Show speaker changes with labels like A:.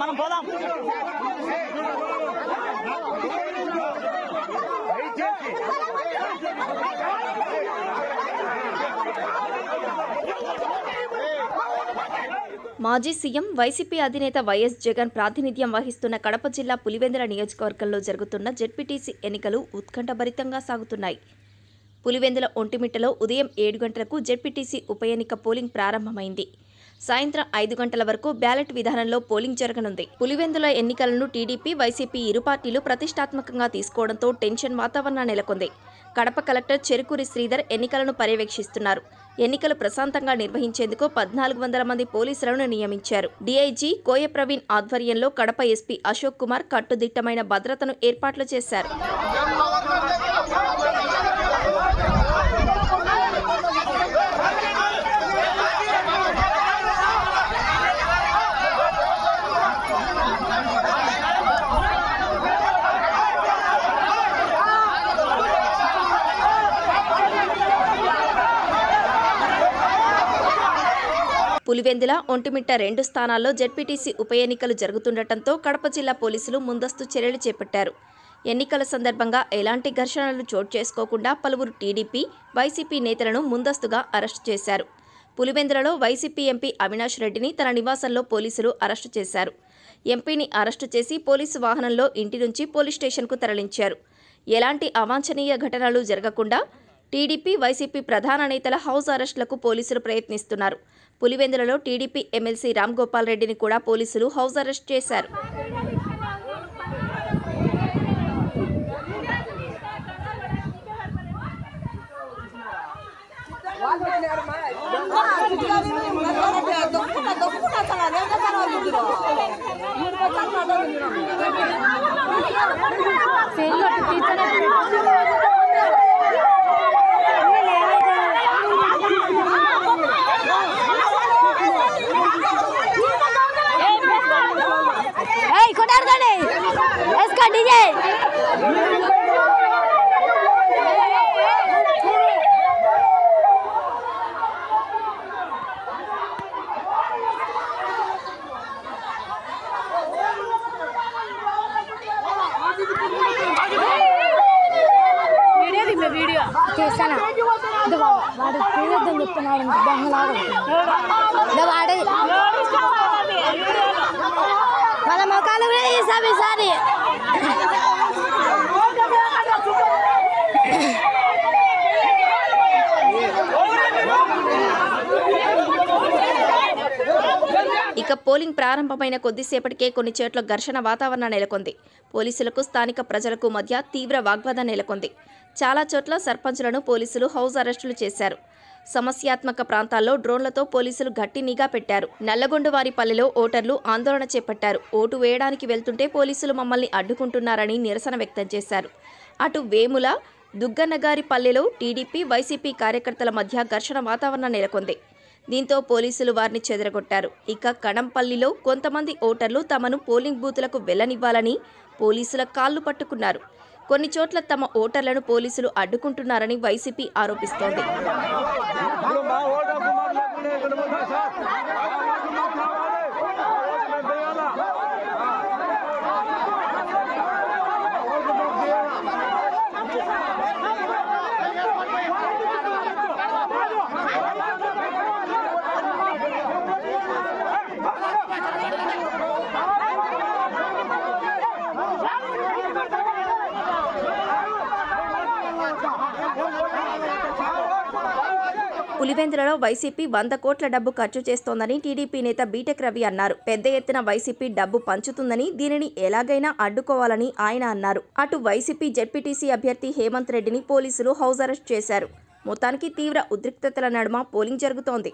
A: మాజీ CM YCP అధినేత YS Jagan ప్రాతినిధ్యం వహిస్తున్న కడప జిల్లా పులివెందుల నియోజకవర్గంలో జరుగుతున్న జెడ్పీటీసీ ఎన్నికలు ఉత్కంఠభరితంగా సాగుతున్నాయి. పులివెందుల ఒంటిమిట్టలో ఉదయం 7 గంటలకు జెడ్పీటీసీ ఉప ఎన్నిక పోలింగ్ ప్రారంభమైంది. సాయంత్రం 5 గంటల వరకు బ్యాలెట్ విధానంలో పోలింగ్ జరగనుంది. పులివెందుల ఎన్నికలను టీడీపీ, వైసీపీ ఇరు పార్టీలు ప్రతిష్టాత్మకంగా తీసుకోవడంతో టెన్షన్ వాతావరణం నెలకొంది. కడప కలెక్టర్ చెరుకూరి శ్రీధర్ ఎన్నికలను పర్యవేక్షిస్తున్నారు. ఎన్నికలు ప్రశాంతంగా నిర్వహించేందుకు 1400 మంది పోలీసులను నియమించారు. డీఐజీ కోయ ప్రవీణ్ ఆధ్వర్యంలో కడప ఎస్పీ అశోక్ కుమార్ కట్టుదిట్టమైన భద్రతను ఏర్పాట్లు చేశారు. పులివెందుల, ఒంటిమిట్ట 2 స్థానాల్లో జెడ్పీటీసీ ఉప ఎన్నికలు జరుగుతుండటంతో కడప జిల్లా పోలీసులు ముందస్తు చర్యలు చేపట్టారు. ఎన్నికల సందర్భంగా ఎలాంటి ఘర్షణలు చోటు చేసుకోకుండా పలువురు టీడీపీ, వైసీపీ నేతలను ముందస్తుగా అరెస్టు చేశారు. పులివెందులలో వైసీపీ ఎంపీ అవినాష్ రెడ్డిని తన నివాసంలో పోలీసులు అరెస్టు చేశారు. ఎంపీని అరెస్టు చేసి పోలీసు వాహనంలో ఇంటి నుంచి పోలీస్ స్టేషన్కు తరలించారు. ఎలాంటి అవాంఛనీయ ఘటనలు జరగకుండా టీడీపీ, వైసీపీ ప్రధాన నేతల హౌస్ అరెస్టులకు పోలీసులు ప్రయత్నిస్తున్నారు. పులివెందులలో టీడీపీ ఎమ్మెల్సీ రామ్ గోపాల్ రెడ్డిని కూడా పోలీసులు హౌస్ అరెస్ట్ చేశారు.
B: వీడియో చేస్తానా వాడు తీయొద్దని చెప్తున్నాడు. మన మొక్కలు కూడా తీసాం ఈసారి.
A: ఇక పోలింగ్ ప్రారంభమైన కొద్దిసేపటికే కొన్ని చోట్ల ఘర్షణ వాతావరణం నెలకొంది. పోలీసులకు, స్థానిక ప్రజలకు మధ్య తీవ్ర వాగ్వాదం నెలకొంది. చాలా చోట్ల సర్పంచులను పోలీసులు హౌస్ అరెస్టులు చేశారు. సమస్యాత్మక ప్రాంతాల్లో డ్రోన్లతో పోలీసులు గట్టి నిఘా పెట్టారు. నల్లగొండవారిపల్లెలో ఓటర్లు ఆందోళన చేపట్టారు. ఓటు వేయడానికి వెళ్తుంటే పోలీసులు మమ్మల్ని అడ్డుకుంటున్నారని నిరసన వ్యక్తం చేశారు. అటు వేముల, దుగ్గన్నగారిపల్లెలో టీడీపీ, వైసీపీ కార్యకర్తల మధ్య ఘర్షణ వాతావరణం నెలకొంది. దీంతో పోలీసులు వారిని చెదరగొట్టారు. ఇక కణంపల్లిలో కొంతమంది ఓటర్లు తమను పోలింగ్ బూతులకు వెళ్లనివ్వాలని పోలీసుల కాళ్లు పట్టుకున్నారు. కొన్ని చోట్ల తమ ఓటర్లను పోలీసులు అడ్డుకుంటున్నారని వైసీపీ ఆరోపిస్తోంది. పులివెందులలో వైసీపీ 100 కోట్ల డబ్బు ఖర్చు చేస్తోందని టీడీపీ నేత బీటెక్ రవి అన్నారు. పెద్ద ఎత్తున వైసీపీ డబ్బు పంచుతుందని, దీనిని ఎలాగైనా అడ్డుకోవాలని ఆయన అన్నారు. అటు వైసీపీ జెడ్పీటీసీ అభ్యర్థి హేమంత్ రెడ్డిని పోలీసులు హౌస్ అరెస్ట్ చేశారు. మొత్తానికి తీవ్ర ఉద్రిక్తతల నడుమ పోలింగ్ జరుగుతోంది.